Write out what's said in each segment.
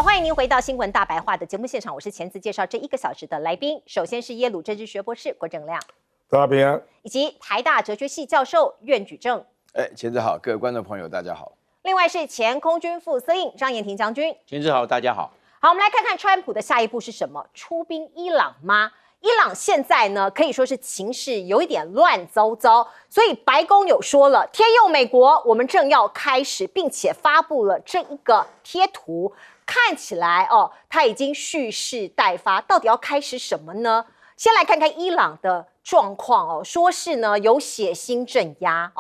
好，欢迎您回到新闻大白话的节目现场，我是前次介绍这1个小时的来宾。首先是耶鲁政治学博士郭正亮，大家平安，以及台大哲学系教授苑举正。前子好，各位观众朋友大家好。另外是前空军副司令张延廷将军，前子好，大家好。好，我们来看看川普的下一步是什么？出兵伊朗吗？伊朗现在呢，可以说是情势有一点乱糟糟，所以白宫有说了，天佑美国，我们正要开始，并且发布了这一个贴图，看起来它已经蓄势待发，到底要开始什么呢？先来看看伊朗的状况说是呢有血腥镇压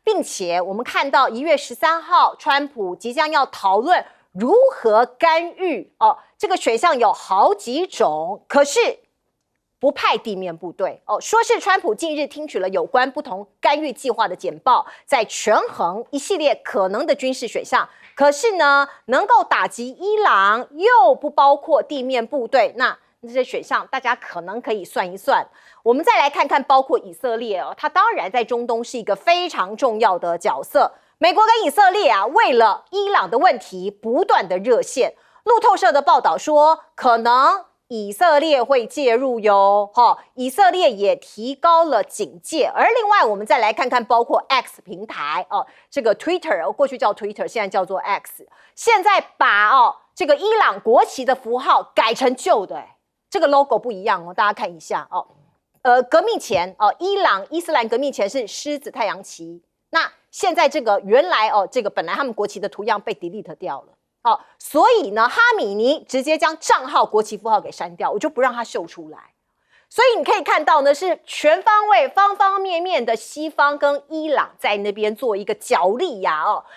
并且我们看到1月13号，川普即将要讨论如何干预这个选项有好几种，可是不派地面部队说是川普近日听取了有关不同干预计划的简报，在权衡一系列可能的军事选项，可是呢能够打击伊朗又不包括地面部队，那这些选项大家可能可以算一算。我们再来看看包括以色列它当然在中东是一个非常重要的角色，美国跟以色列为了伊朗的问题不断的热线。路透社的报道说，可能以色列会介入哟，以色列也提高了警戒。而另外我们再来看看包括 X 平台这个 Twitter 过去叫 Twitter， 现在叫做 X， 现在把这个伊朗国旗的符号改成旧的这个 logo 不一样大家看一下革命前伊朗伊斯兰革命前是狮子太阳旗，那现在这个原来这个本来他们国旗的图样被 delete 掉了所以呢哈米尼直接将账号国旗符号给删掉，我就不让它秀出来。所以你可以看到呢，是全方位方方面面的西方跟伊朗在那边做一个角力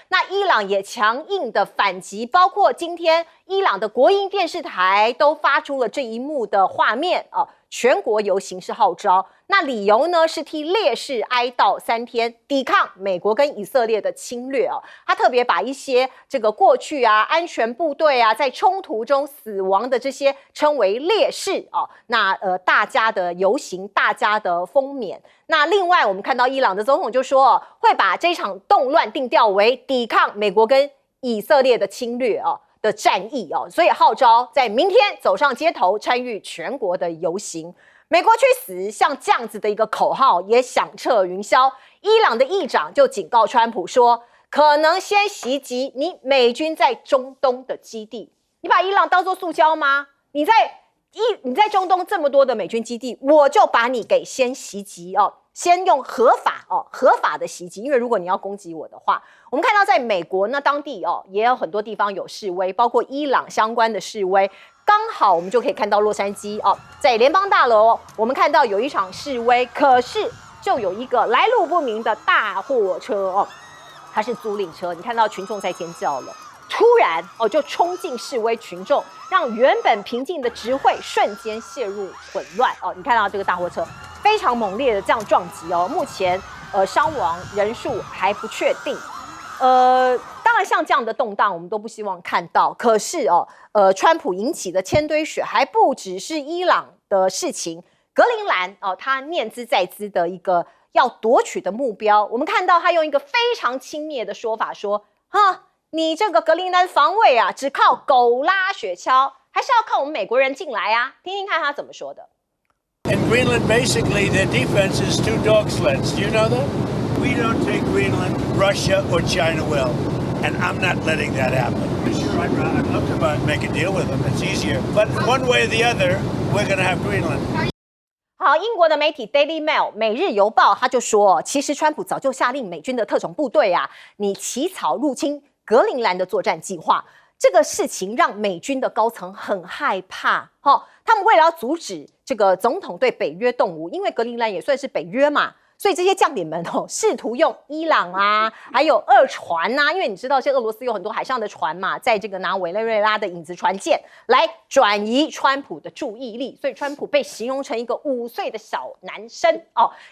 那伊朗也强硬的反击，包括今天伊朗的国营电视台都发出了这一幕的画面全国由刑事号召，那理由呢是替烈士哀悼3天，抵抗美国跟以色列的侵略他特别把一些这个过去安全部队在冲突中死亡的这些称为烈士那大家的游行，大家的封冕。那另外我们看到伊朗的总统就说会把这场动乱定调为抵抗美国跟以色列的侵略的战役所以号召在明天走上街头参与全国的游行。美国去死，像这样子的一个口号也响彻云霄。伊朗的议长就警告川普说，可能先袭击你美军在中东的基地。你把伊朗当作塑胶吗？你在中东这么多的美军基地，我就把你给先袭击先用合法的袭击，因为如果你要攻击我的话，我们看到在美国那当地也有很多地方有示威，包括伊朗相关的示威。刚好我们就可以看到洛杉矶在联邦大楼我们看到有一场示威，可是就有一个来路不明的大货车它是租赁车，你看到群众在尖叫了，突然就冲进示威群众，让原本平静的集会瞬间陷入混乱你看到这个大货车非常猛烈的这样撞击目前伤亡人数还不确定。当然像这样的动荡我们都不希望看到，可是川普引起的千堆雪还不只是伊朗的事情，格陵兰他念兹在兹的一个要夺取的目标，我们看到他用一个非常轻蔑的说法说你这个格陵兰防卫只靠狗拉雪橇，还是要靠我们美国人进来听听看他怎么说的。In Greenland, basically, their defense is 2 dog sleds. Do you know that? We don't take Greenland, Russia or China will. And I'm not letting that happen. Sure, I'd love to make a deal with them. It's easier. But one way or the other, we're going to have Greenland. 好，英国的媒体 Daily Mail 每日邮报他就说，其实川普早就下令美军的特种部队你起草入侵格陵兰的作战计划。这个事情让美军的高层很害怕他们为了要阻止这个总统对北约动武，因为格陵兰也算是北约嘛，所以这些将领们试图用伊朗还有俄船因为你知道现在俄罗斯有很多海上的船嘛，在这个拿委内瑞拉的影子船舰来转移川普的注意力，所以川普被形容成一个5岁的小男生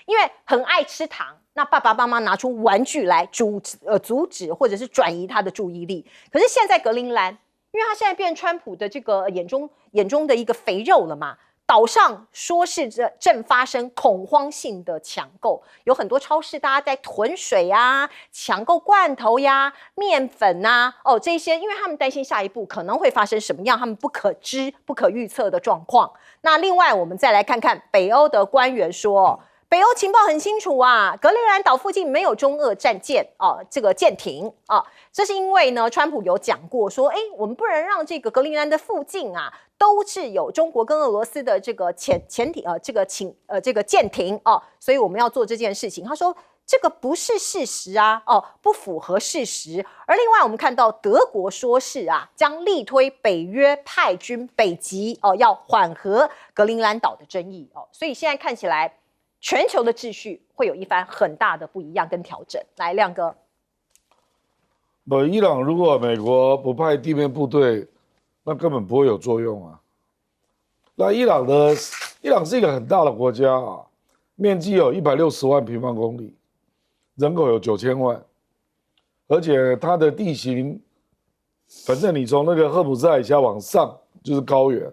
因为很爱吃糖，那爸爸妈妈拿出玩具来阻止或者是转移他的注意力。可是现在格陵兰因为他现在变川普的这个眼中的一个肥肉了嘛，岛上说是正发生恐慌性的抢购，有很多超市大家在囤水啊，抢购罐头呀、面粉啊，这些，因为他们担心下一步可能会发生什么样他们不可知、不可预测的状况。那另外，我们再来看看北欧的官员说。北欧情报很清楚啊，格陵兰岛附近没有中俄战舰这个舰艇啊，这是因为呢，川普有讲过说，我们不能让这个格陵兰的附近啊，都是有中国跟俄罗斯的这个潜艇这个舰艇所以我们要做这件事情。他说这个不是事实啊，不符合事实。而另外我们看到德国说是啊，将力推北约派军北极要缓和格陵兰岛的争议所以现在看起来。全球的秩序会有一番很大的不一样跟调整。来，亮哥，伊朗如果美国不派地面部队，那根本不会有作用啊。那伊朗是一个很大的国家啊，面积有160万平方公里，人口有9000万，而且它的地形，反正你从那个赫姆兹海峡往上就是高原，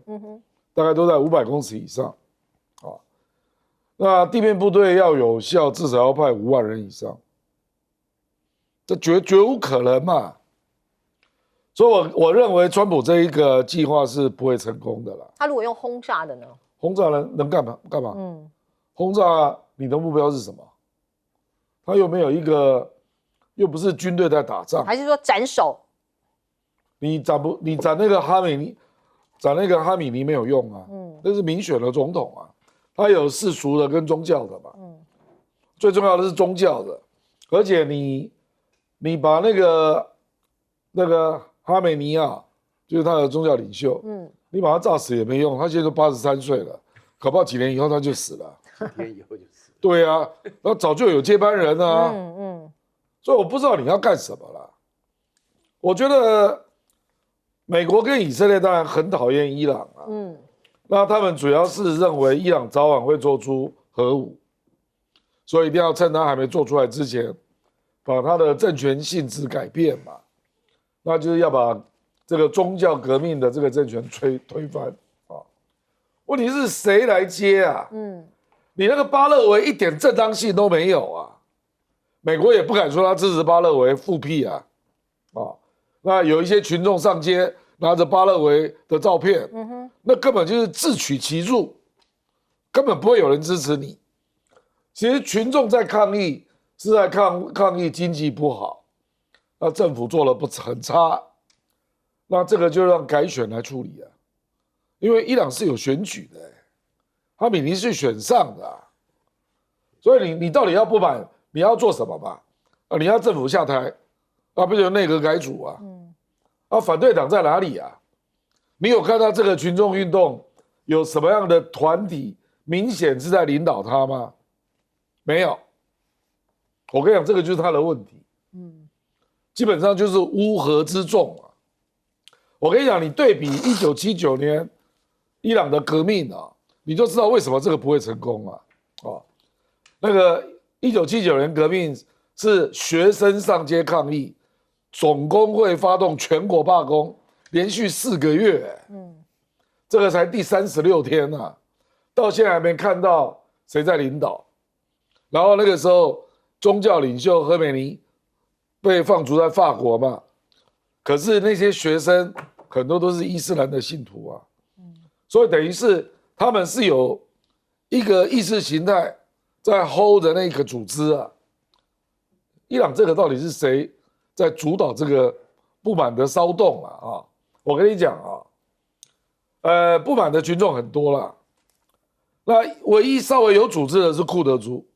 大概都在500公尺以上。那地面部队要有效，至少要派5万人以上，这绝无可能嘛。所以我认为川普这一个计划是不会成功的啦。他如果用轰炸的呢？轰炸能干嘛？轰炸你的目标是什么？他又没有一个，又不是军队在打仗，还是说斩首？你斩那个哈米尼没有用啊，那是民选的总统啊。他有世俗的跟宗教的嘛，最重要的是宗教的，而且你把那个哈梅尼亚，就是他的宗教领袖，你把他炸死也没用，他现在都83岁了，搞不好几年以后他就死了，几天以后就死了。对啊，那早就有接班人啊，所以我不知道你要干什么了。我觉得美国跟以色列当然很讨厌伊朗啊，那他们主要是认为伊朗早晚会做出核武，所以一定要趁他还没做出来之前，把他的政权性质改变嘛，那就是要把这个宗教革命的这个政权推翻啊。问题是谁来接啊？你那个巴勒维一点正当性都没有啊，美国也不敢说他支持巴勒维复辟啊，那有一些群众上街。拿着巴勒维的照片，那根本就是自取其辱，根本不会有人支持你。其实群众在抗议，是在抗议经济不好，那政府做了很差，那这个就让改选来处理啊。因为伊朗是有选举的，哈米尼是选上的所以你到底要不满，你要做什么吧？你要政府下台，不就内阁改组啊？反对党在哪里啊？你有看到这个群众运动有什么样的团体明显是在领导他吗？没有。我跟你讲，这个就是他的问题。基本上就是乌合之众啊。我跟你讲，你对比1979年伊朗的革命啊，你就知道为什么这个不会成功啊。那个1979年革命是学生上街抗议。总工会发动全国罢工，连续4个月，这个才第36天啊，到现在还没看到谁在领导。然后那个时候，宗教领袖赫梅尼被放逐在法国嘛，可是那些学生很多都是伊斯兰的信徒啊，所以等于是他们是有一个意识形态在 hold 的那个组织啊。伊朗这个到底是谁？在主导这个不满的骚动啊！我跟你讲不满的群众很多啦。那唯一稍微有组织的是库德族。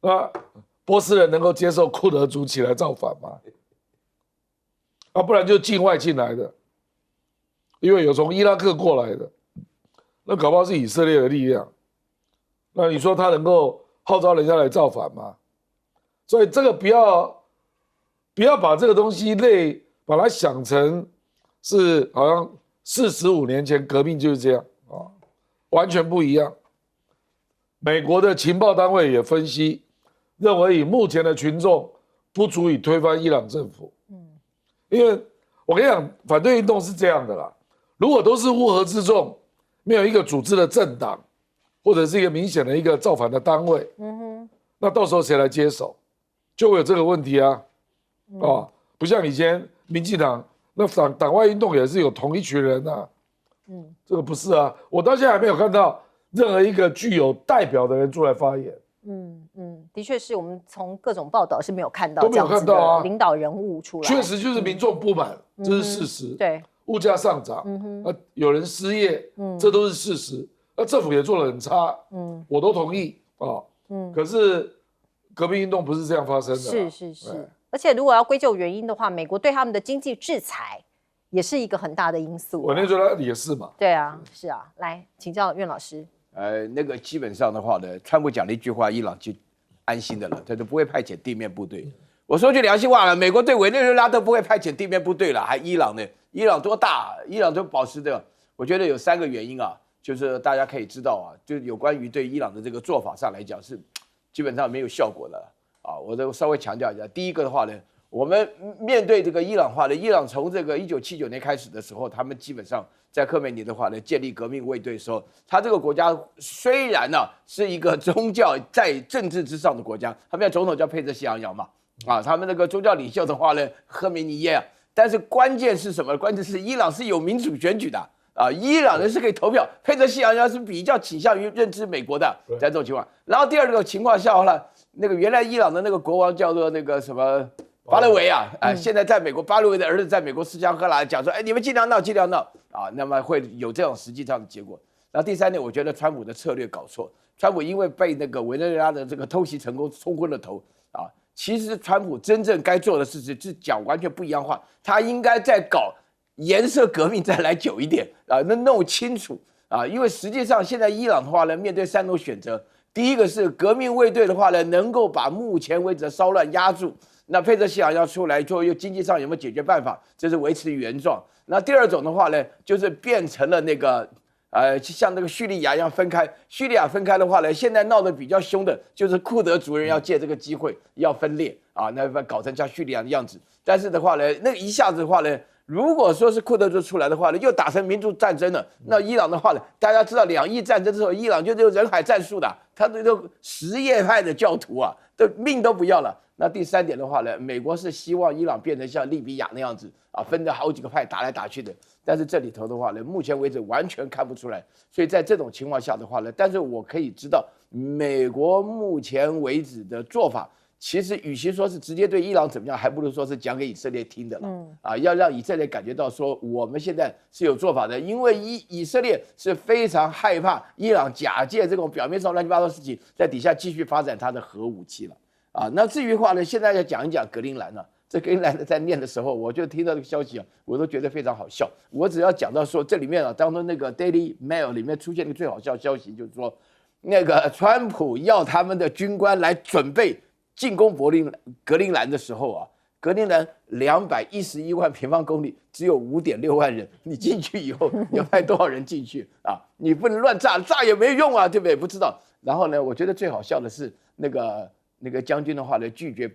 那波斯人能够接受库德族起来造反吗？不然就境外进来的，因为有从伊拉克过来的，那搞不好是以色列的力量。那你说他能够号召人家来造反吗？所以这个不要把这个东西把它想成是好像45年前革命就是这样完全不一样。美国的情报单位也分析，认为以目前的群众不足以推翻伊朗政府。因为我跟你讲，反对运动是这样的啦，如果都是乌合之众，没有一个组织的政党，或者是一个明显的一个造反的单位，那到时候谁来接手，就会有这个问题啊，不像以前民进党那党外运动也是有同一群人啊，这个不是啊，我到现在还没有看到任何一个具有代表的人出来发言。的确是我们从各种报道是没有看到都没有看到啊，领导人物出来，确实就是民众不满，这是事实。对，物价上涨，有人失业，这都是事实。那政府也做得很差，我都同意啊。可是革命运动不是这样发生的，是。而且如果要归咎原因的话，美国对他们的经济制裁也是一个很大的因素。我那觉得也是嘛。对啊，是啊，来请教苑老师。那个基本上的话呢，川普讲了一句话，伊朗就安心的了，他就不会派遣地面部队。我说句良心话了，美国对委内瑞拉都不会派遣地面部队了，还伊朗呢？伊朗多大？伊朗都保持的，我觉得有3个原因啊，就是大家可以知道啊，就有关于对伊朗的这个做法上来讲是基本上没有效果的啊。我都稍微强调一下，第一个的话呢，我们面对这个伊朗化的，伊朗从这个1979年开始的时候，他们基本上在科梅尼的话呢，建立革命卫队的时候，他这个国家虽然呢是一个宗教在政治之上的国家，他们的总统叫佩特西昂扬嘛，他们那个宗教领袖的话呢，赫梅尼耶啊，但是关键是什么？关键是伊朗是有民主选举的啊，伊朗人是可以投票，佩特西昂扬是比较倾向于认知美国的，在这种情况。然后第二个情况下呢，那个原来伊朗的那个国王叫做那个什么巴勒维啊，现在在美国，巴勒维的儿子在美国斯香赫拉讲说，你们尽量闹，尽量闹啊，那么会有这种实际上的结果。然后第3点，我觉得川普的策略搞错，川普因为被那个委内瑞拉的这个偷袭成功冲昏了头啊，其实川普真正该做的事情是讲完全不一样话，他应该再搞颜色革命再来久一点啊，那弄清楚啊，因为实际上现在伊朗的话呢，面对3种选择，第一个是革命卫队的话呢，能够把目前为止的骚乱压住。那佩特西昂要出来做，又经济上有没有解决办法？这是维持原状。那第2种的话呢，就是变成了那个像那个叙利亚一样分开。叙利亚分开的话呢，现在闹得比较凶的就是库德族人要借这个机会要分裂啊，那搞成像叙利亚的样子。但是的话呢，那一下子的话呢，如果说是库德族出来的话呢，又打成民族战争了。那伊朗的话呢，大家知道2伊战争之后，伊朗就人海战术的，他这个什叶派的教徒啊，的命都不要了。那第3点的话呢，美国是希望伊朗变成像利比亚那样子啊，分着好几个派打来打去的。但是这里头的话呢，目前为止完全看不出来。所以在这种情况下的话呢，但是我可以知道，美国目前为止的做法，其实与其说是直接对伊朗怎么样，还不如说是讲给以色列听的了。要让以色列感觉到说，我们现在是有做法的，因为以色列是非常害怕伊朗假借这种表面上乱七八糟的事情，在底下继续发展它的核武器了。那至于话呢，现在要讲一讲格陵兰了。这格陵兰在念的时候，我就听到这个消息啊，我都觉得非常好笑。我只要讲到说，这里面啊，当中那个 Daily Mail 里面出现一个最好笑的消息，就是说，那个川普要他们的军官来准备进攻格陵兰的时候啊，格陵兰211万平方公里，只有5.6万人，你进去以后，你要派多少人进去啊？你不能乱炸，炸也没用啊，对不对？不知道。然后呢，我觉得最好笑的是那个将军的话呢，拒绝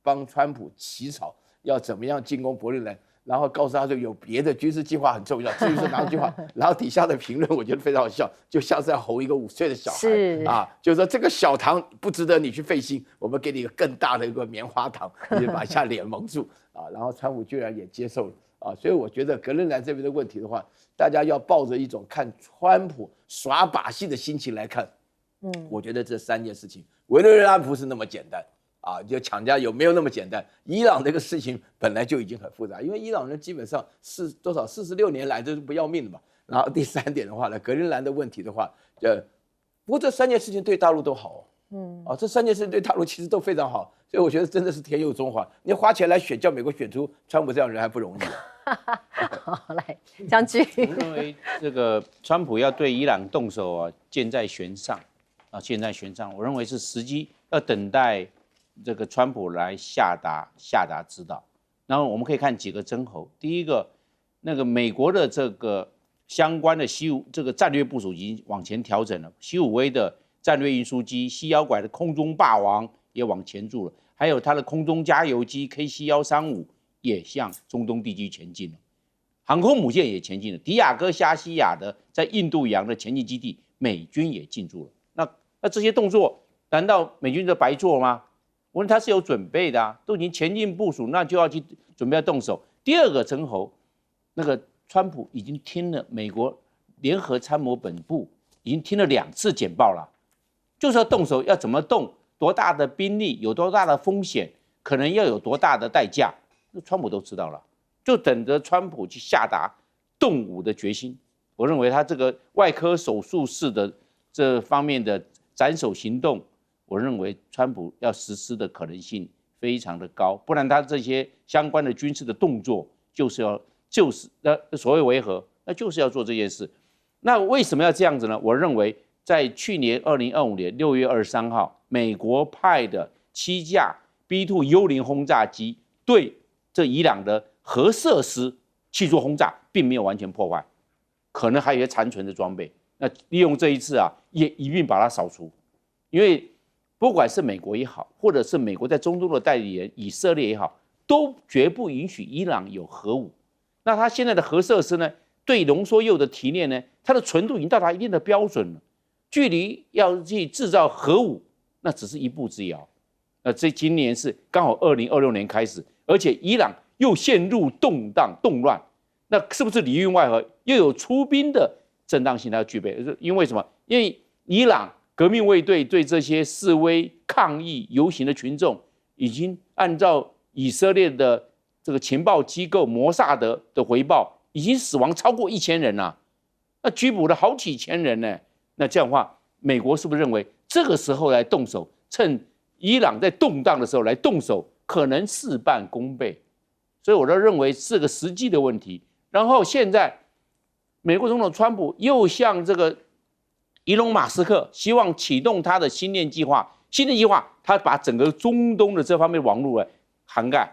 帮川普起草要怎么样进攻柏林兰，然后告诉他说有别的军事计划很重要，至于是哪个计划，然后底下的评论我觉得非常好笑，就像是在吼一个5岁的小孩啊，就是说这个小糖不值得你去费心，我们给你一个更大的一个棉花糖，你就把一下脸蒙住啊，然后川普居然也接受了啊，所以我觉得格陵兰这边的问题的话，大家要抱着一种看川普耍把戏的心情来看。我觉得这3件事情，委内瑞拉不是那么简单啊，就抢家有没有那么简单？伊朗这个事情本来就已经很复杂，因为伊朗人基本上46年来都是不要命的嘛。然后第3点的话呢，格陵兰的问题的话，不过这3件事情对大陆都好这3件事情对大陆其实都非常好，所以我觉得真的是天佑中华。你花钱来选，叫美国选出川普这样的人还不容易好，来，将军，我认为这个川普要对伊朗动手啊，箭在弦上。箭在弦上，我认为是时机，要等待这个川普来下达指导。然后我们可以看几个征候，第一个，那个美国的这个相关的这个战略部署已经往前调整了，习武威的战略运输机，西妖拐的空中霸王也往前住了，还有它的空中加油机 KC-135也向中东地区前进了。航空母舰也前进了，迪亚哥夏西亚的在印度洋的前进基地，美军也进驻了。那这些动作，难道美军就白做吗？我问他是有准备的啊，都已经前进部署，那就要去准备要动手。第二个称侯，那个川普已经听了美国联合参谋本部已经听了2次简报了，就是要动手，要怎么动，多大的兵力，有多大的风险，可能要有多大的代价，那川普都知道了，就等着川普去下达动武的决心。我认为他这个外科手术式的这方面的斩首行动，我认为川普要实施的可能性非常的高，不然他这些相关的军事的动作就是所谓维和，那就是要做这件事。那为什么要这样子呢？我认为在去年2025年6月23号，美国派的7架 B-2 幽灵轰炸机对这伊朗的核设施去做轰炸，并没有完全破坏，可能还有一些残存的装备。那利用这一次啊，也一并把它扫除，因为不管是美国也好，或者是美国在中东的代理人以色列也好，都绝不允许伊朗有核武。那它现在的核设施呢，对浓缩铀的提炼呢，它的纯度已经到达一定的标准了，距离要去制造核武，那只是一步之遥。这今年是刚好2026年开始，而且伊朗又陷入动乱，那是不是里应外合，又有出兵的正当性它要具备？因为什么？因为伊朗革命卫队对这些示威抗议游行的群众，已经按照以色列的这个情报机构摩萨德的回报，已经死亡超过1000人了，那拘捕了好几千人呢。那这样的话，美国是不是认为这个时候来动手，趁伊朗在动荡的时候来动手，可能事半功倍？所以我都认为是个时机的问题。然后现在美国总统川普又向这个伊隆马斯克希望启动他的星链计划，他把整个中东的这方面网络涵盖，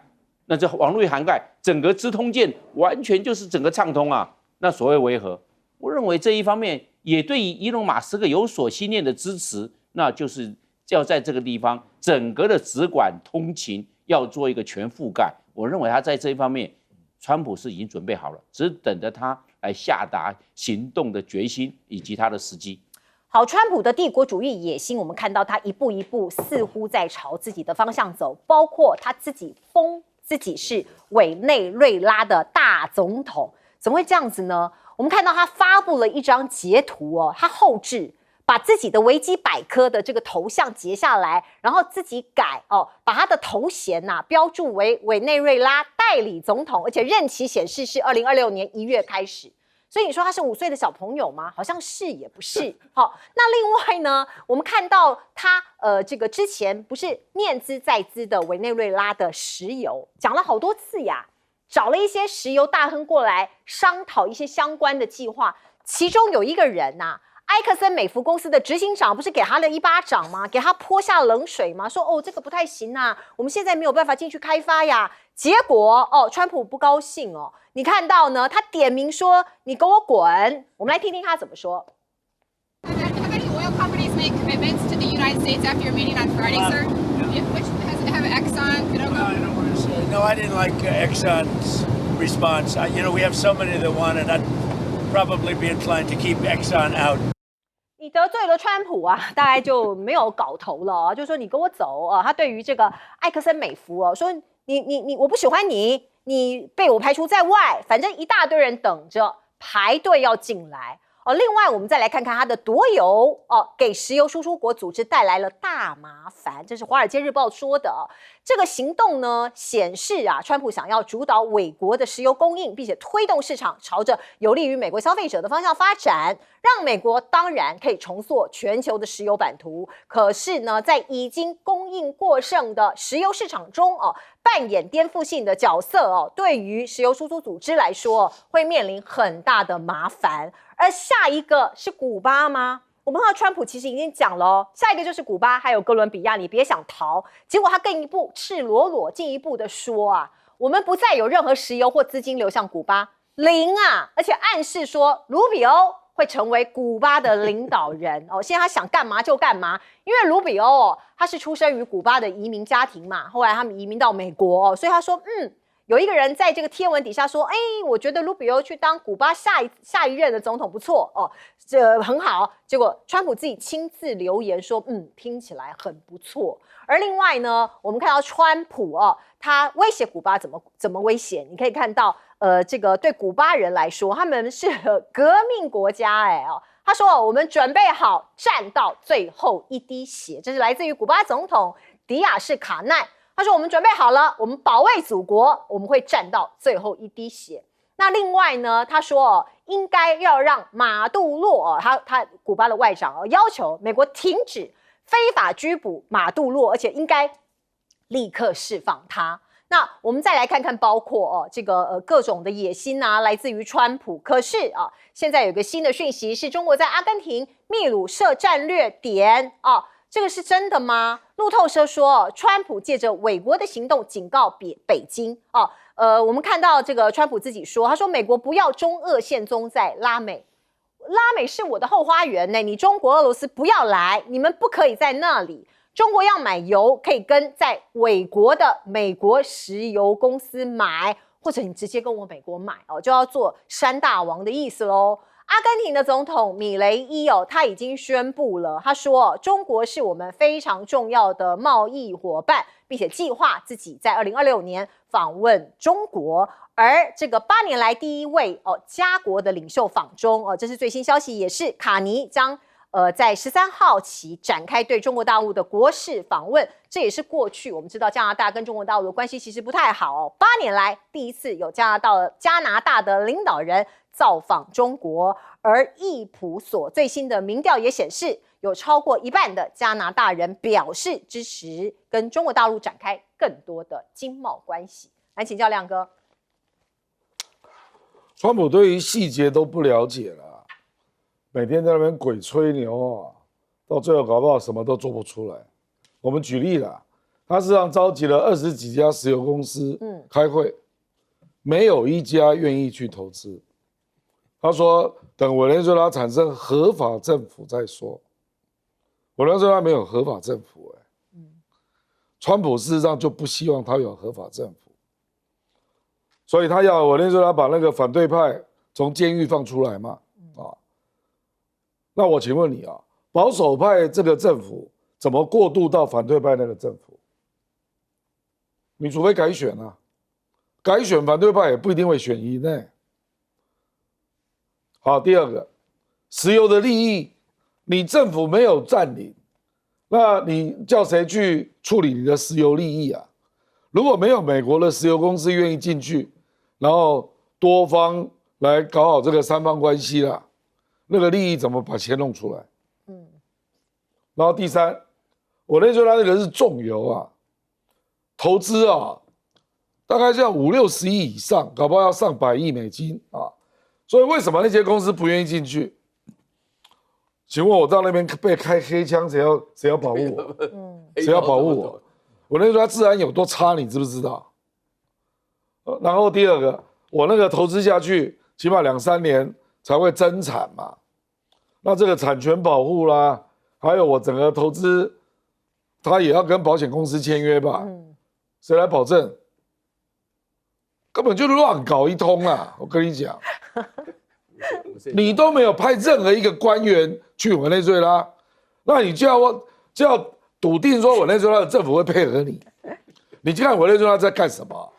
那这网络一涵盖，整个支通键完全就是整个畅通啊。那所谓维和，我认为这一方面也对于伊隆马斯克有所心念的支持，那就是要在这个地方整个的直管通勤要做一个全覆盖。我认为他在这一方面，川普是已经准备好了，只等着他来下达行动的决心以及他的时机。好，川普的帝国主义野心，我们看到他一步一步似乎在朝自己的方向走，包括他自己封自己是委内瑞拉的大总统，怎么会这样子呢？我们看到他发布了一张截图哦，他后置把自己的维基百科的这个头像截下来，然后自己改哦，把他的头衔标注为委内瑞拉代理总统，而且任期显示是2026年1月开始。所以你说他是5岁的小朋友吗？好像是也不是。好，那另外呢，我们看到他这个之前不是念兹在兹的委内瑞拉的石油，讲了好多次呀，找了一些石油大亨过来商讨一些相关的计划，其中有一个人埃克森美孚公司的执行长不是给他了一巴掌吗？给他泼下冷水吗？说哦，这个不太行我们现在没有办法进去开发呀。结果川普不高兴你看到呢，他点名说你给我滚。我们来听听他怎么说。Have any oil companies made commitments to the United States after your meeting on Friday, sir? Which have Exxon, Cadogo? I don't want to say. No, I didn't like Exxon's response. We have so many that want it. I'd probably be inclined to keep Exxon out. 你得罪了川普大概就没有搞头了就说你跟我走他对于这个埃克森美孚说你我不喜欢你被我排除在外，反正一大堆人等着排队要进来另外我们再来看看他的夺油给石油输出国组织带来了大麻烦，这是华尔街日报说的这个行动呢，显示川普想要主导美国的石油供应，并且推动市场朝着有利于美国消费者的方向发展，让美国当然可以重塑全球的石油版图。可是呢，在已经供应过剩的石油市场中扮演颠覆性的角色对于石油输出组织来说会面临很大的麻烦。而下一个是古巴吗？我们看到川普其实已经讲了下一个就是古巴，还有哥伦比亚，你别想逃。结果他更一步赤裸裸进一步的说我们不再有任何石油或资金流向古巴，零而且暗示说卢比欧会成为古巴的领导人现在他想干嘛就干嘛，因为卢比欧他是出生于古巴的移民家庭嘛，后来他们移民到美国所以他说有一个人在这个贴文底下说，哎，我觉得卢比欧去当古巴下一任的总统不错哦，这很好。结果川普自己亲自留言说，听起来很不错。而另外呢，我们看到川普哦，他威胁古巴怎么威胁？你可以看到，这个对古巴人来说，他们是革命国家，他说我们准备好战到最后一滴血，这是来自于古巴总统迪亚士卡奈。他说我们准备好了，我们保卫祖国，我们会战到最后一滴血。那另外呢，他说应该要让马杜洛他古巴的外长要求美国停止非法拘捕马杜洛，而且应该立刻释放他。那我们再来看看，包括这个各种的野心啊，来自于川普。可是现在有个新的讯息，是中国在阿根廷秘鲁设战略点这个是真的吗？路透社说，川普借着伪国的行动警告北京我们看到这个川普自己说，他说美国不要中俄现踪在拉美。拉美是我的后花园呢，你中国、俄罗斯不要来，你们不可以在那里。中国要买油，可以跟在伪国的美国石油公司买，或者你直接跟我美国买就要做山大王的意思咯。阿根廷的总统米雷伊他已经宣布了，他说中国是我们非常重要的贸易伙伴，并且计划自己在2026年访问中国。而这个8年来第一位家国的领袖访中这是最新消息，也是卡尼将在13号起展开对中国大陆的国事访问。这也是过去我们知道加拿大跟中国大陆的关系其实不太好8年来第一次有加拿大的领导人造访中国。而易普所最新的民调也显示，有超过一半的加拿大人表示支持跟中国大陆展开更多的经贸关系。来请教亮哥。川普对于细节都不了解了，每天在那边鬼吹牛到最后搞不好什么都做不出来。我们举例啦，他事实上召集了20几家石油公司开会，没有一家愿意去投资。他说等委内瑞拉产生合法政府再说。委内瑞拉没有合法政府川普事实上就不希望他有合法政府，所以他要委内瑞拉把那个反对派从监狱放出来嘛那我请问你保守派这个政府怎么过渡到反对派那个政府？你除非改选改选反对派也不一定会选赢好，第二个，石油的利益，你政府没有占领，那你叫谁去处理你的石油利益如果没有美国的石油公司愿意进去，然后多方来搞好这个三方关系啦，那个利益怎么把钱弄出来？然后第三，委内瑞拉那个是重油投资大概像50-60亿以上，搞不好要上100亿美金所以为什么那些公司不愿意进去？请问我到那边被开黑枪，谁要保护我？谁要保护我？我那时候治安有多差，你知不知道？然后第二个，我那个投资下去，起码2-3年才会增产嘛。那这个产权保护啦，还有我整个投资，他也要跟保险公司签约吧？谁来保证？根本就乱搞一通我跟你讲，你都没有派任何一个官员去委内瑞拉，那你就要笃定说委内瑞拉的政府会配合你。你去看委内瑞拉在干什么？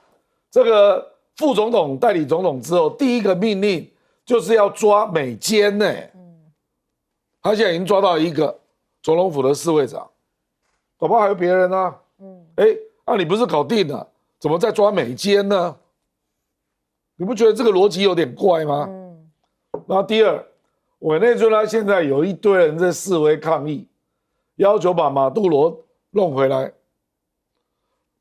这个副总统代理总统之后，第一个命令就是要抓美奸他现在已经抓到一个总统府的侍卫长，搞不好还有别人你不是搞定了，怎么在抓美奸呢？你不觉得这个逻辑有点怪吗？然后第二，委内瑞拉现在有一堆人在示威抗议，要求把马杜罗弄回来，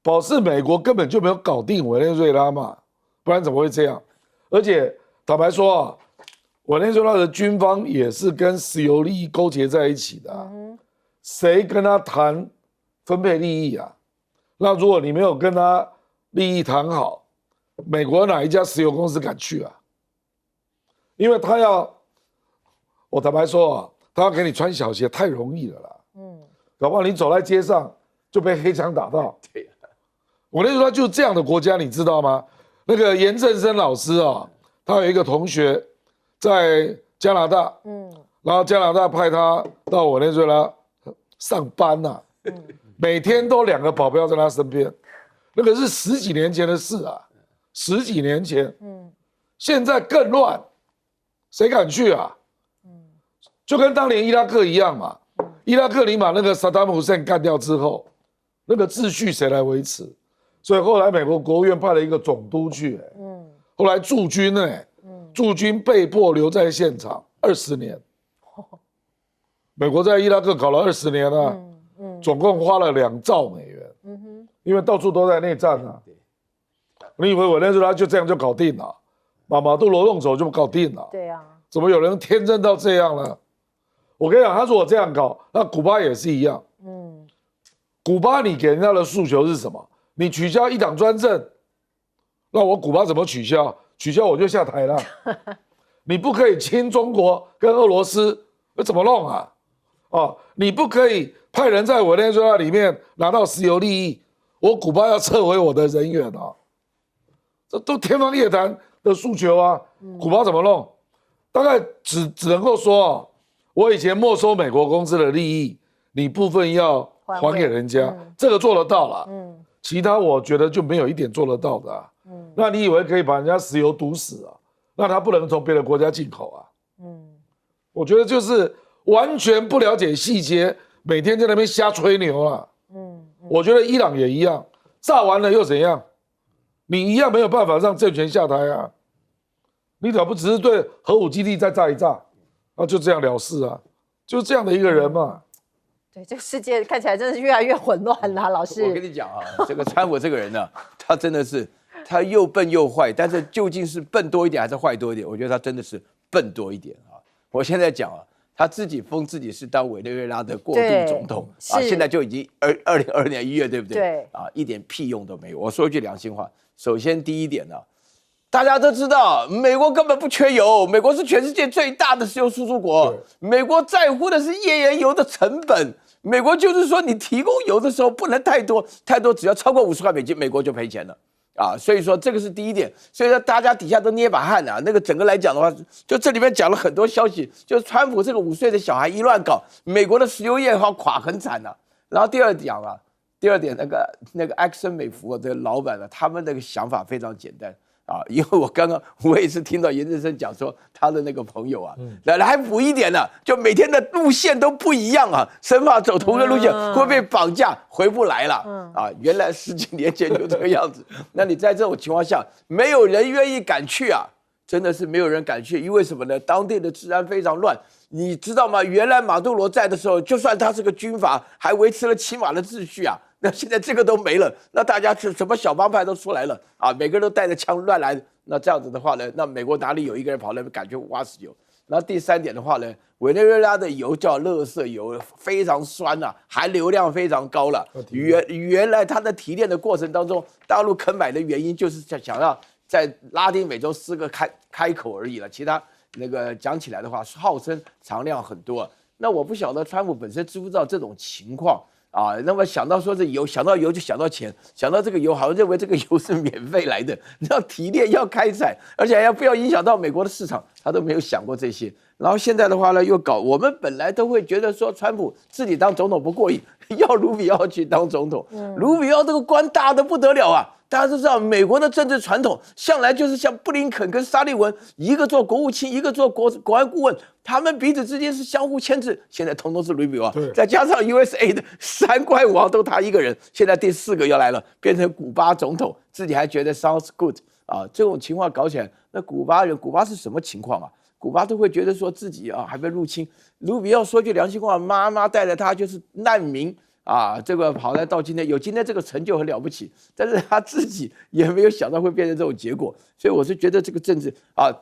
表示美国根本就没有搞定委内瑞拉嘛，不然怎么会这样？而且坦白说委内瑞拉的军方也是跟石油利益勾结在一起的谁跟他谈分配利益那如果你没有跟他利益谈好，美国哪一家石油公司敢去因为他我坦白说他要给你穿小鞋太容易了啦。搞不好你走在街上就被黑枪打到。委内瑞拉就是这样的国家，你知道吗？那个严正生老师啊，他有一个同学在加拿大，然后加拿大派他到委内瑞拉上班呐、每天都2个保镖在他身边，那个是10几年前的事啊，10几年前，现在更乱，谁敢去啊？就跟当年伊拉克一样嘛，伊拉克你把那个萨达姆胡塞干掉之后，那个秩序谁来维持？所以后来美国国务院派了一个总督去，后来驻军驻军被迫留在现场20年，美国在伊拉克搞了20年啊，总共花了2兆美元，因为到处都在内战啊。你以为委内瑞拉就这样就搞定了？马杜罗动手就搞定了？对啊，怎么有人天真到这样呢？我跟你讲，他如果这样搞，那古巴也是一样。古巴你给人家的诉求是什么？你取消1党专政，那我古巴怎么取消？取消我就下台了。你不可以亲中国跟俄罗斯，那怎么弄啊？你不可以派人在委内瑞拉里面拿到石油利益，我古巴要撤回我的人员啊，这都天方夜谭的诉求啊。古巴怎么弄？大概只能够说我以前没收美国公司的利益，你部分要还给人家，这个做得到了。其他我觉得就没有一点做得到的啊。那你以为可以把人家石油毒死啊？那他不能从别的国家进口啊？我觉得就是完全不了解细节，每天在那边瞎吹牛啊。我觉得伊朗也一样，炸完了又怎样？你一样没有办法让政权下台啊。你怎么不只是对核武基地再炸一炸，就这样了事啊？就这样的一个人嘛。对，这个世界看起来真的是越来越混乱啦，老师。我跟你讲啊，这个川普这个人呢，他真的是他又笨又坏，但是究竟是笨多一点还是坏多一点？我觉得他真的是笨多一点啊。我现在讲啊，他自己封自己是当委内瑞拉的过渡总统啊，现在就已经2022年1月，对不对？对啊，一点屁用都没有。我说一句良心话，首先第一点呢，大家都知道，美国根本不缺油，美国是全世界最大的石油输出国，美国在乎的是页岩油的成本。美国就是说，你提供油的时候不能太多，太多只要超过50块美金，美国就赔钱了啊。所以说这个是第一点，所以说大家底下都捏把汗啊。那个整个来讲的话，就这里面讲了很多消息，就是川普这个5岁的小孩一乱搞，美国的石油业要垮很惨啊。然后第二点那个埃克森美孚的老板呢，他们那个想法非常简单。因为我也是听到严正生讲说他的那个朋友啊，来还补一点呢，就每天的路线都不一样啊，生怕走同一个路线会被绑架回不来了原来10几年前就这个样子。那你在这种情况下，没有人愿意敢去啊，真的是没有人敢去，因为什么呢？当地的治安非常乱。你知道吗？原来马杜罗在的时候，就算他是个军阀，还维持了起码的秩序啊。那现在这个都没了，那大家什么小帮派都出来了啊，每个人都带着枪乱来。那这样子的话呢，那美国哪里有一个人跑那边敢去挖石油？那第3点的话呢，委内瑞拉的油叫垃圾油，非常酸啊，含硫量非常高了。原来它的提炼的过程当中，大陆肯买的原因就是想要在拉丁美洲撕个开口而已了，其他那个讲起来的话，号称藏量很多。那我不晓得川普本身知不知道这种情况。那么想到说这油，想到油就想到钱，想到这个油，好像认为这个油是免费来的，要提炼要开采，而且还不要影响到美国的市场，他都没有想过这些。然后现在的话呢，又搞我们本来都会觉得说川普自己当总统不过瘾，要卢比奥去当总统，卢比奥这个官大的不得了啊！大家都知道，美国的政治传统向来就是像布林肯跟沙利文，一个做国务卿，一个做国安顾问，他们彼此之间是相互牵制。现在统统是卢比奥，再加上 USA 的3块王都他一个人，现在第4个要来了，变成古巴总统，自己还觉得 sounds good 啊！这种情况搞起来，那古巴是什么情况啊？古巴都会觉得说自己还被入侵。卢比奥说句良心话，妈妈带着他就是难民。这个跑来到今天有今天这个成就很了不起，但是他自己也没有想到会变成这种结果，所以我是觉得这个政治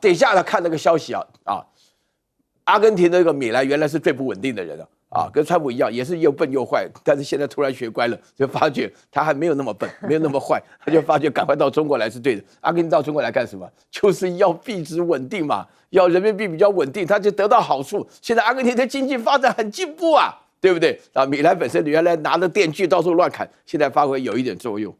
等一下他看那个消息阿根廷的那个米兰原来是最不稳定的人跟川普一样，也是又笨又坏，但是现在突然学乖了，就发觉他还没有那么笨，没有那么坏，他就发觉赶快到中国来是对的。阿根廷到中国来干什么？就是要币值稳定嘛，要人民币比较稳定，他就得到好处。现在阿根廷的经济发展很进步啊。对不对？米兰本身原来拿着电锯到处乱砍，现在发挥有一点作用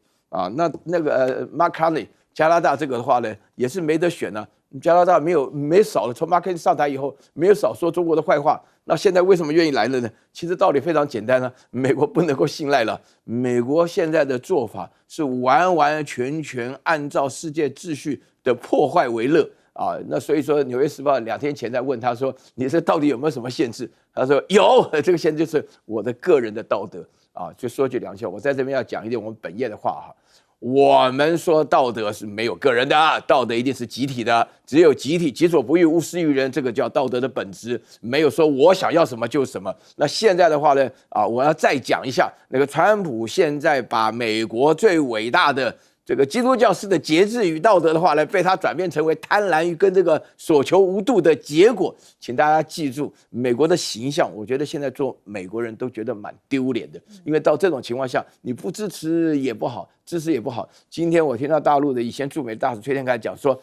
那个Mark Carney 加拿大这个的话呢，也是没得选呢、加拿大没少了，从马克思上台以后没有少说中国的坏话。那现在为什么愿意来了呢？其实道理非常简单呢，美国不能够信赖了。美国现在的做法是完完全全按照世界秩序的破坏为乐啊。那所以说，《纽约时报》2天前在问他说：“你这到底有没有什么限制？”他说：“有，这个限制就是我的个人的道德啊。”就说句良心话，我在这边要讲一点我们本业的话哈。我们说道德是没有个人的，道德一定是集体的，只有集体，己所不欲，勿施于人，这个叫道德的本质，没有说我想要什么就是什么。那现在的话呢，我要再讲一下，那个川普现在把美国最伟大的这个基督教式的节制与道德的话呢，被他转变成为贪婪与跟这个所求无度的结果。请大家记住，美国的形象，我觉得现在做美国人都觉得蛮丢脸的，因为到这种情况下，你不支持也不好，支持也不好。今天我听到大陆的以前驻美大使崔天凯讲说，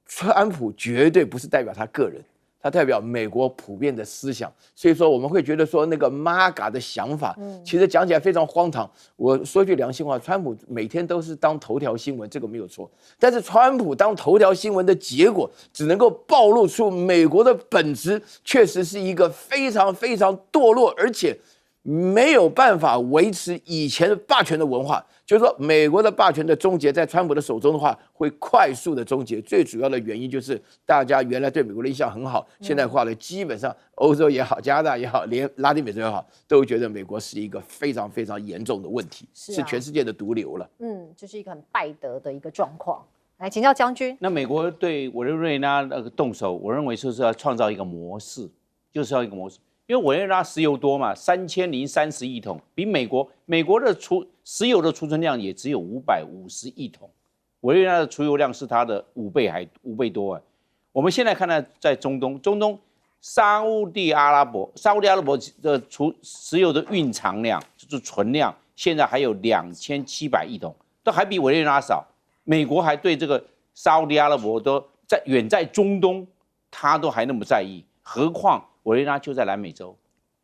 川普绝对不是代表他个人，它代表美国普遍的思想，所以说我们会觉得说那个 MAGA 的想法，其实讲起来非常荒唐。我说句良心话，川普每天都是当头条新闻，这个没有错。但是川普当头条新闻的结果，只能够暴露出美国的本质，确实是一个非常非常堕落，而且没有办法维持以前的霸权的文化。就是说，美国的霸权的终结在川普的手中的话，会快速的终结。最主要的原因就是大家原来对美国的印象很好，现在的话呢，基本上欧洲也好，加拿大也好，连拉丁美洲也好，都觉得美国是一个非常非常严重的问题，是全世界的毒瘤了。这是一个很败德的一个状况。来请教将军，那美国对委内瑞拉那个动手，我认为就是要创造一个模式，就是要一个模式。因为委内瑞拉石油多嘛，3030亿桶，比美国的石油的储存量也只有550亿桶，委内瑞拉的储油量是它的5倍多哎。我们现在看到在中东沙烏地阿拉伯的石油的蕴藏量就是存量，现在还有2700亿桶，都还比委内瑞拉少。美国还对这个沙烏地阿拉伯都远在中东，他都还那么在意，何况委内瑞拉就在南美洲，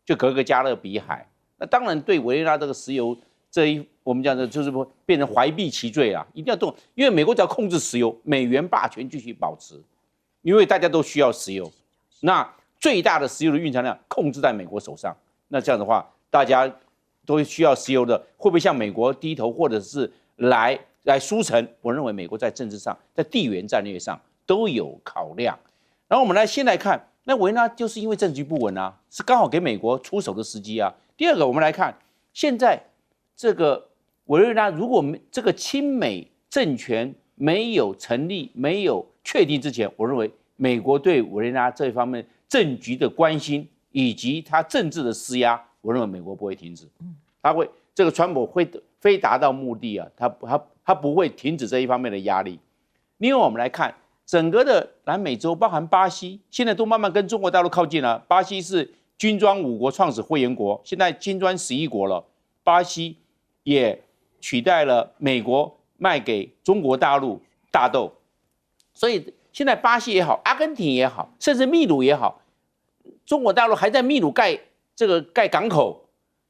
就隔个加勒比海。那当然对委内瑞拉这个石油我们讲的就是变成怀璧其罪啊，一定要动，因为美国只要控制石油，美元霸权继续保持，因为大家都需要石油。那最大的石油的蕴藏量控制在美国手上，那这样的话，大家都需要石油的，会不会向美国低头，或者是来输成？我认为美国在政治上，在地缘战略上都有考量。然后我们先来看。那委内瑞拉就是因为政局不稳啊，是刚好给美国出手的时机啊。第二个，我们来看现在这个委内瑞拉，如果这个亲美政权没有成立、没有确定之前，我认为美国对委内瑞拉这方面政局的关心以及他政治的施压，我认为美国不会停止，他会这个川普会非达到目的啊，他不会停止这一方面的压力。另外，我们来看。整个的南美洲，包含巴西，现在都慢慢跟中国大陆靠近了。巴西是金砖5国创始会员国，现在金砖11国了。巴西也取代了美国卖给中国大陆大豆，所以现在巴西也好，阿根廷也好，甚至秘鲁也好，中国大陆还在秘鲁盖港口。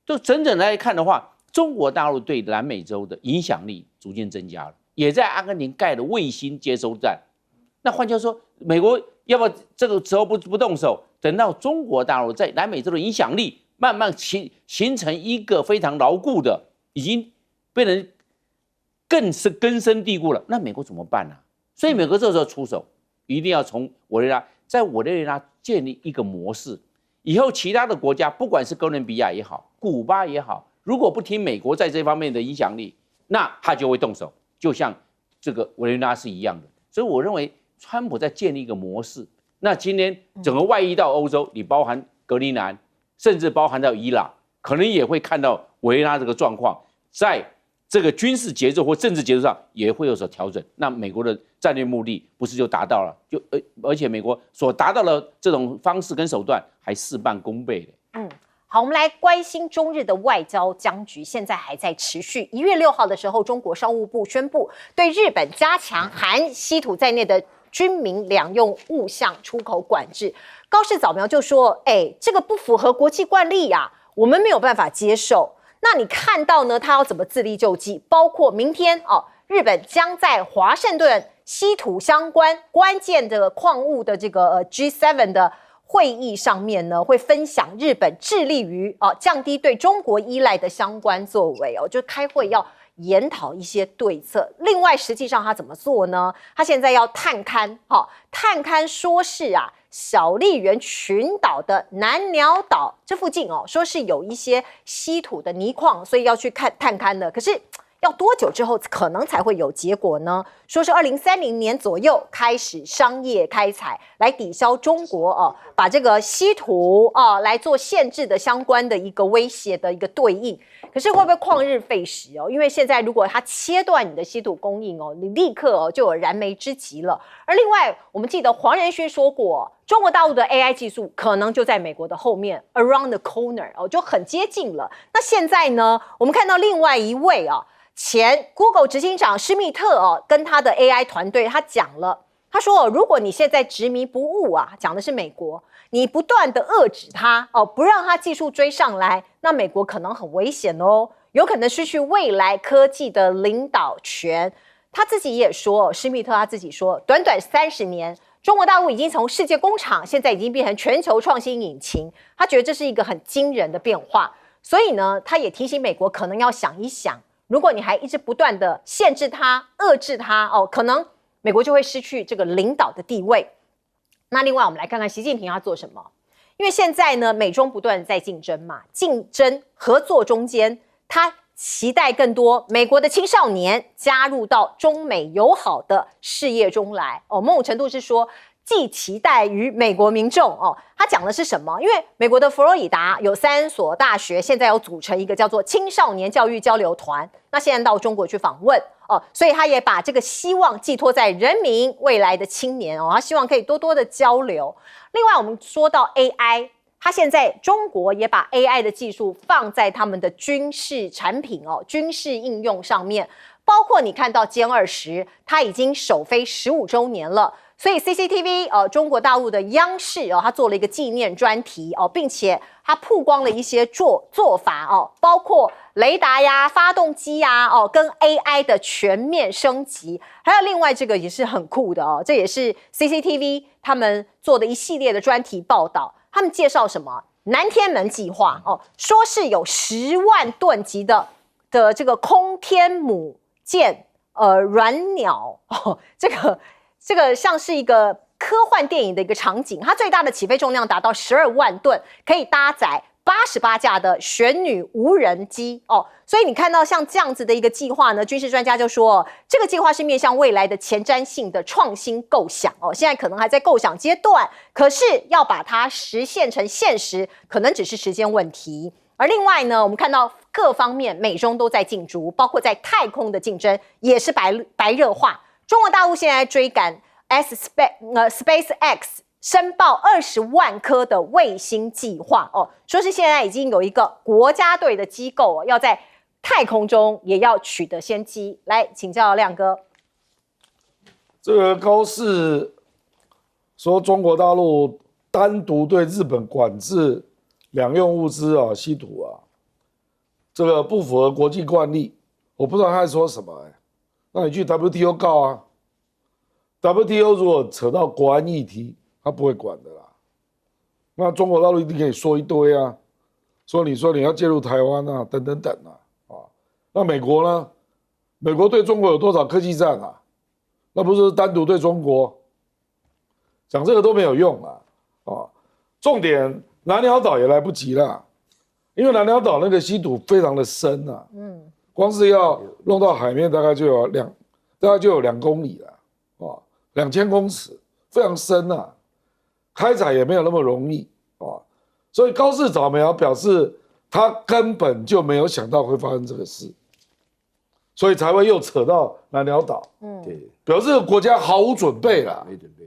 就整整来看的话，中国大陆对南美洲的影响力逐渐增加了，也在阿根廷盖了卫星接收站。那换句话说，美国要不要这个时候不动手，等到中国大陆在南美洲的影响力慢慢形成一个非常牢固的，已经被人更是根深蒂固了，那美国怎么办呢？所以美国这时候出手，一定要从委内瑞拉，在委内瑞拉建立一个模式，以后其他的国家，不管是哥伦比亚也好，古巴也好，如果不听美国在这方面的影响力，那他就会动手，就像这个委内瑞拉是一样的。所以我认为。川普在建立一个模式，那今天整个外溢到欧洲，你包含格陵兰，甚至包含到伊朗，可能也会看到委内瑞拉这个状况，在这个军事节奏或政治节奏上也会有所调整。那美国的战略目的不是就达到了？而且美国所达到的这种方式跟手段还事半功倍的。好，我们来关心中日的外交僵局，现在还在持续。1月6号的时候，中国商务部宣布对日本加强含稀土在内的军民两用物项出口管制。高市早苗就说：“这个不符合国际惯例呀，我们没有办法接受。”那你看到呢？他要怎么自力救济？包括明天日本将在华盛顿稀土相关关键的矿物的这个G7的会议上面呢，会分享日本致力于降低对中国依赖的相关作为就开会要研讨一些对策。另外，实际上他怎么做呢？他现在要探勘，探勘说是小笠原群岛的南鸟岛这附近说是有一些稀土的泥矿，所以要去探勘的。可是要多久之后可能才会有结果呢？说是2030年左右开始商业开采，来抵消中国把这个稀土来做限制的相关的一个威胁的一个对应。可是会不会旷日费时因为现在如果它切断你的稀土供应你立刻就有燃眉之急了。而另外，我们记得黄仁勋说过，中国大陆的 AI 技术可能就在美国的后面 ，around the corner 就很接近了。那现在呢，我们看到另外一位前 Google 执行长施密特跟他的 AI 团队，他讲了，他说如果你现在执迷不悟讲的是美国，你不断的遏制他不让他技术追上来，那美国可能很危险有可能失去未来科技的领导权。他自己也说，施密特他自己说，短短30年，中国大陆已经从世界工厂，现在已经变成全球创新引擎。他觉得这是一个很惊人的变化，所以呢，他也提醒美国可能要想一想，如果你还一直不断的限制它、遏制它可能美国就会失去这个领导的地位。那另外，我们来看看习近平要做什么。因为现在呢，美中不断在竞争嘛，竞争合作中间，他期待更多美国的青少年加入到中美友好的事业中来某种程度是说，既期待于美国民众他讲的是什么？因为美国的佛罗里达有3所大学，现在有组成一个叫做青少年教育交流团，那现在到中国去访问所以他也把这个希望寄托在人民未来的青年他希望可以多多的交流。另外，我们说到 AI， 他现在中国也把 AI 的技术放在他们的军事产品军事应用上面，包括你看到歼20，它已经首飞15周年了。所以 CCTV 中国大陆的央视它做了一个纪念专题并且它曝光了一些做法包括雷达呀、发动机呀跟 AI 的全面升级。还有另外这个也是很酷的这也是 CCTV 他们做的一系列的专题报道。他们介绍什么？南天门计划说是有10万吨级的这个空天母舰软鸟这个像是一个科幻电影的一个场景，它最大的起飞重量达到12万吨，可以搭载88架的玄女无人机所以你看到像这样子的一个计划呢，军事专家就说这个计划是面向未来的前瞻性的创新构想现在可能还在构想阶段，可是要把它实现成现实，可能只是时间问题。而另外呢，我们看到各方面美中都在竞逐，包括在太空的竞争也是白热化。中国大陆现在追赶 SpaceX 申报20万颗的卫星计划说是现在已经有一个国家队的机构要在太空中也要取得先机。来请教亮哥，这个高市说中国大陆单独对日本管制两用物资稀土这个不符合国际惯例，我不知道他在说什么那你去 WTO 告WTO 如果扯到国安议题，他不会管的啦。那中国大陆一定可以说一堆说你要介入台湾等等等那美国呢？美国对中国有多少科技战那不是单独对中国，讲这个都没有用重点南鸟岛也来不及了，因为南鸟岛那个稀土非常的深光是要弄到海面大概就有2公里了2000公尺，非常深开采也没有那么容易所以高市早苗表示他根本就没有想到会发生这个事，所以才会又扯到南鸟岛对，表示国家毫无准备啦，没准备。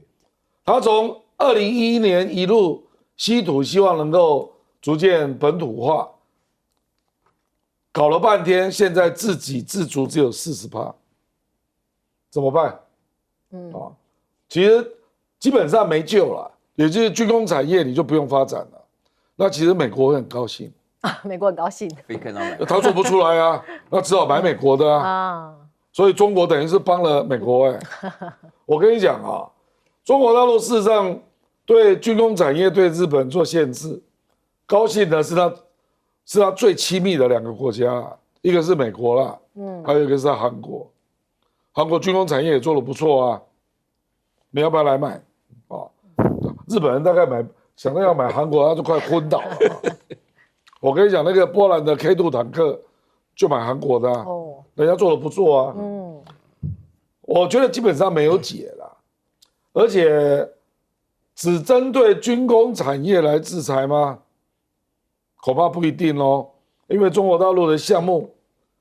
他从2011年一路稀土，希望能够逐渐本土化，搞了半天，现在自给自足只有40%，怎么办？其实基本上没救了，也就是军工产业你就不用发展了。那其实美国会很高兴美国很高兴，可以看到买，他做不出来那只好买美国的所以中国等于是帮了美国我跟你讲啊，中国大陆事实上对军工产业对日本做限制，高兴的是他最亲密的2个国家，一个是美国啦，还有一个是韩国。韩国军工产业也做得不错啊，你要不要来买啊？日本人大概想到要买韩国，他就快昏倒了。我跟你讲，那个波兰的 K2 坦克就买韩国的人家做得不错啊。我觉得基本上没有解啦，而且只针对军工产业来制裁吗？恐怕不一定哦，因为中国大陆的项目，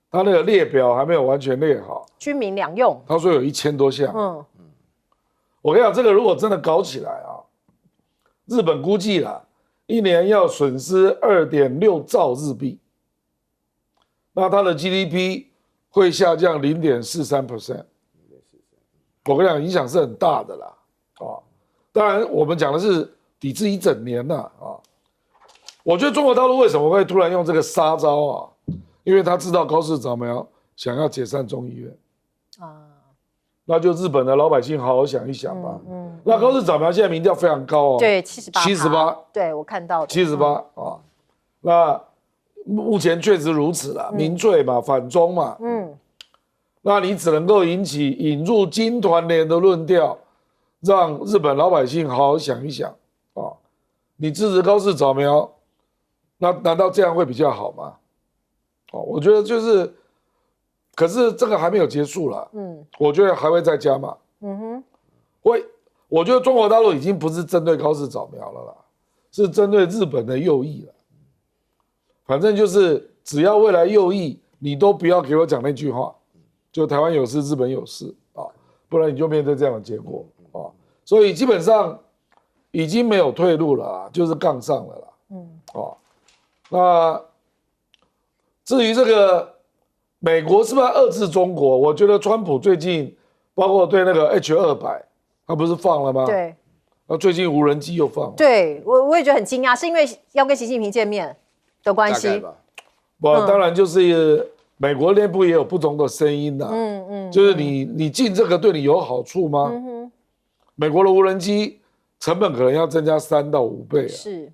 它那个列表还没有完全列好。军民两用，他说有1000多项。我跟你讲，这个如果真的搞起来啊，日本估计啦，一年要损失2.6兆日币，那它的 GDP 会下降0.43%。我跟你讲，影响是很大的啦，当然我们讲的是抵制1整年啦，我觉得中国大陆为什么会突然用这个杀招啊？因为他知道高市早苗想要解散众议院那就日本的老百姓好好想一想吧。那高市早苗现在民调非常高对，78%，对我看到的78那目前确实如此啦，民粹嘛，反中嘛，那你只能够引入金团联的论调，让日本老百姓好好想一想你支持高市早苗，那难道这样会比较好吗？我觉得就是，可是这个还没有结束啦，我觉得还会再加码，我觉得中国大陆已经不是针对高市早苗了啦，是针对日本的右翼了。反正就是只要未来右翼，你都不要给我讲那句话，就台湾有事，日本有事不然你就面对这样的结果所以基本上已经没有退路了就是杠上了啦，那至于这个美国是不是要遏制中国，我觉得川普最近包括对那个 H200，他不是放了吗？对。最近无人机又放了。对，我也觉得很惊讶，是因为要跟习近平见面的关系。当然就是美国内部也有不同的声音啦。就是你进这个对你有好处吗？美国的无人机成本可能要增加3到5倍是。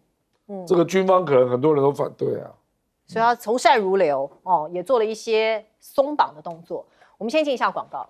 这个军方可能很多人都反对所以他从善如流也做了一些松绑的动作。我们先进一下广告。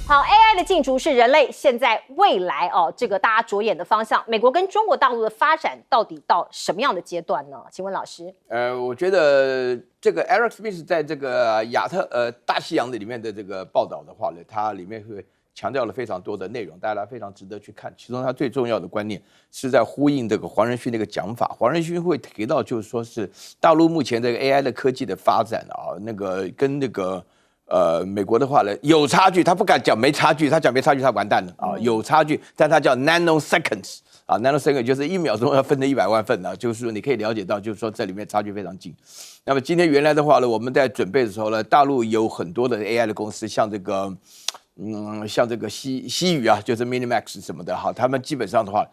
好 ，AI 的进驻是人类现在未来这个大家着眼的方向。美国跟中国大陆的发展到底到什么样的阶段呢？请问老师？我觉得这个 Eric Smith 在这个大西洋的里面的这个报道的话呢，它里面会强调了非常多的内容，大家非常值得去看。其中它最重要的观念是在呼应这个黄仁勋那个讲法。黄仁勋会提到，就是说是大陆目前这个 AI 的科技的发展那个跟那个。美国的话呢有差距，他不敢讲没差距，他讲没差距他完蛋了有差距，但他叫 nanoseconds nanosecond 就是1秒钟要分成100万份就是说你可以了解到，就是说这里面差距非常近。那么今天原来的话呢，我们在准备的时候呢，大陆有很多的 AI 的公司，像这个像这个西宇就是 Minimax 什么的他们基本上的话。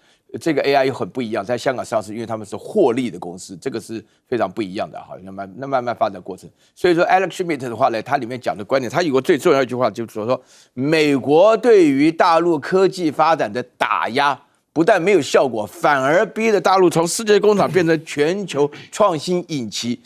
这个 AI 又很不一样，在香港上市，因为他们是获利的公司，这个是非常不一样的那慢慢发展过程。所以说 Alex Schmidt 的话呢，他里面讲的观点，他有个最重要一句话，就是说美国对于大陆科技发展的打压，不但没有效果，反而逼着大陆从世界工厂变成全球创新引擎。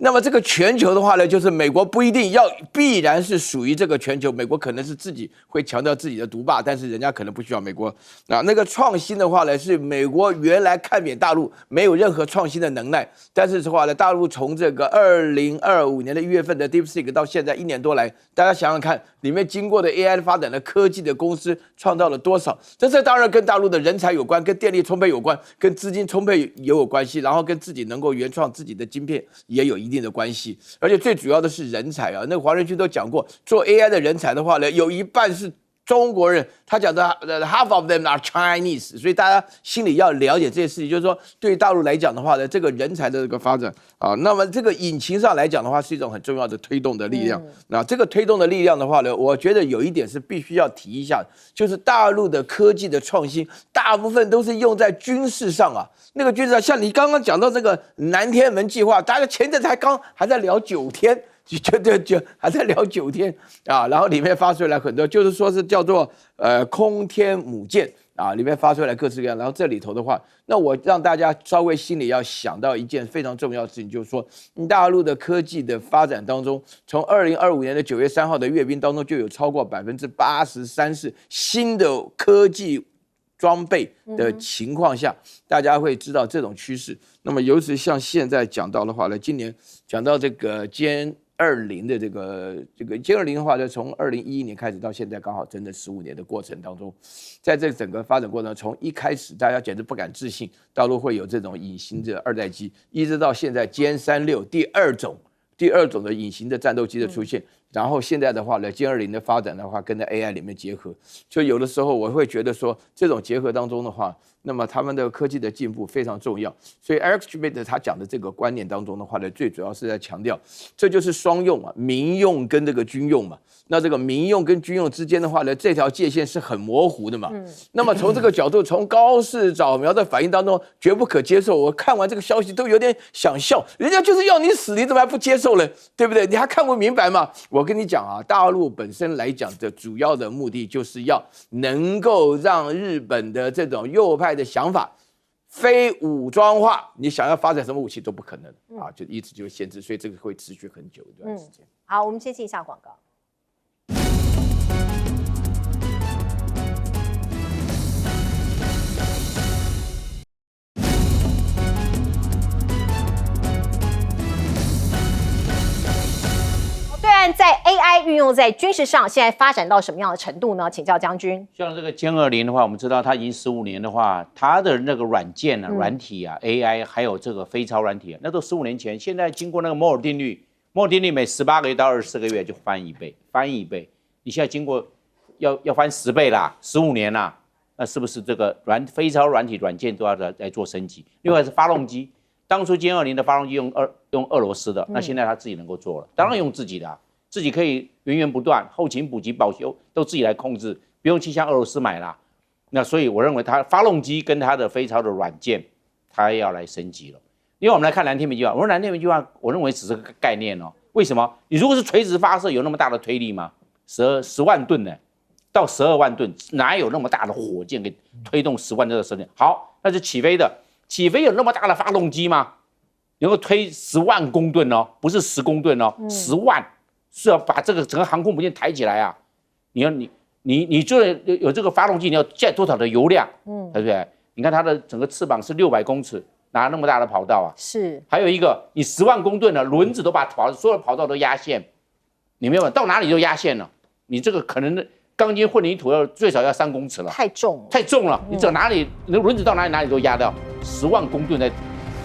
那么这个全球的话呢，就是美国不一定必然是属于这个全球，美国可能是自己会强调自己的独霸，但是人家可能不需要美国。那个创新的话呢，是美国原来看扁大陆没有任何创新的能耐，但是的话呢，大陆从这个2025年的1月份的 DeepSeek 到现在1年多来，大家想想看，里面经过的 AI 的发展的科技的公司创造了多少？这当然跟大陆的人才有关，跟电力充沛有关，跟资金充沛也有关系，然后跟自己能够原创自己的晶片也有一定的关系，而且最主要的是人才那个黄仁勋都讲过，做 AI 的人才的话呢，有一半是中国人，他讲的 half of them are Chinese， 所以大家心里要了解这些事情，就是说对于大陆来讲的话呢，这个人才的这个发展啊，那么这个引擎上来讲的话，是一种很重要的推动的力量。那这个推动的力量的话呢，我觉得有一点是必须要提一下，就是大陆的科技的创新，大部分都是用在军事上啊。那个军事上，像你刚刚讲到这个南天门计划，大家前阵子还在聊9天。就还在聊9天啊，然后里面发出来很多，就是说是叫做空天母舰啊，里面发出来各式各样。然后这里头的话，那我让大家稍微心里要想到一件非常重要的事情，就是说大陆的科技的发展当中，从2025年的9月3号的阅兵当中，就有超过83%是新的科技装备的情况下，大家会知道这种趋势。那么尤其像现在讲到的话呢，今年讲到这个歼20的这个歼20的话呢，从2011年开始到现在，刚好整整15年的过程当中，在这整个发展过程，从一开始大家简直不敢置信大陆会有这种隐形的2代机，一直到现在歼36第二种的隐形的战斗机的出现，然后现在的话呢，歼20的发展的话，跟在 AI 里面结合，所以有的时候我会觉得说，这种结合当中的话，那么他们的科技的进步非常重要。所以 Eric Schmidt 他讲的这个观念当中的话呢，最主要是在强调，这就是双用啊，民用跟这个军用嘛。那这个民用跟军用之间的话呢，这条界限是很模糊的嘛。那么从这个角度，从高市早苗的反应当中，绝不可接受。我看完这个消息都有点想笑，人家就是要你死，你怎么还不接受呢？对不对？你还看不明白吗？我跟你讲啊，大陆本身来讲的主要的目的就是要能够让日本的这种右派的想法非武装化，你想要发展什么武器都不可能啊，就一直就限制，所以这个会持续很久一段时间。好，我们先进一下广告。在 AI 运用在军事上，现在发展到什么样的程度呢？请教将军。像这个歼20的话，我们知道它已经15年的话，它的那个软件啊、软体啊、AI 还有这个非超软体啊，那都15年前。现在经过那个摩尔定律，摩尔定律每18个月到24个月就翻一倍，翻一倍。你现在经过要翻10倍啦，15年啦，那是不是这个非超软体软件都要来做升级？另外是发动机，当初歼20的发动机用俄罗斯的，那现在他自己能够做了，当然用自己的啊。自己可以源源不断，后勤补给、保修都自己来控制，不用去向俄罗斯买啦。那所以我认为它发动机跟它的非超的软件，它要来升级了。因为我们来看蓝天闵计划，我说蓝天闵计划，我认为只是个概念哦。为什么？你如果是垂直发射，有那么大的推力吗？10万吨呢，到12万吨，哪有那么大的火箭给推动10万吨的射箭？好，那是起飞的，起飞有那么大的发动机吗？能够推10万公吨哦，不是10公吨哦，10万。是要把这个整个航空母舰抬起来啊！你就有这个发动机，你要载多少的油量？对不对？你看它的整个翅膀是600公尺，哪那么大的跑道啊？是。还有一个，你10万公吨的轮子都把所有的跑道都压线，你没有到哪里都压线了。你这个可能钢筋混凝土最少要3公尺了，太重了，太重了。你走哪里，你的轮子到哪里都压到10万公吨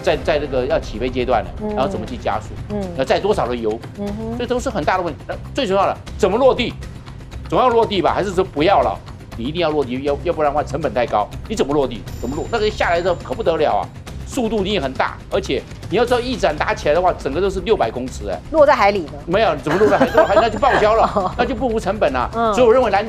在这个要起飞阶段了，然后怎么去加速？要载多少的油？这都是很大的问题。最重要的，怎么落地？总要落地吧？还是说不要了？你一定要落地，要不然的话成本太高。你怎么落地？怎么落？那个下来之后可不得了啊！速度一定很大，而且你要知道一盏打起来的话，整个都是600公尺哎。落在海里呢？没有，怎么落在海里？那就报销了，那就不无成本了。所以我认为蓝天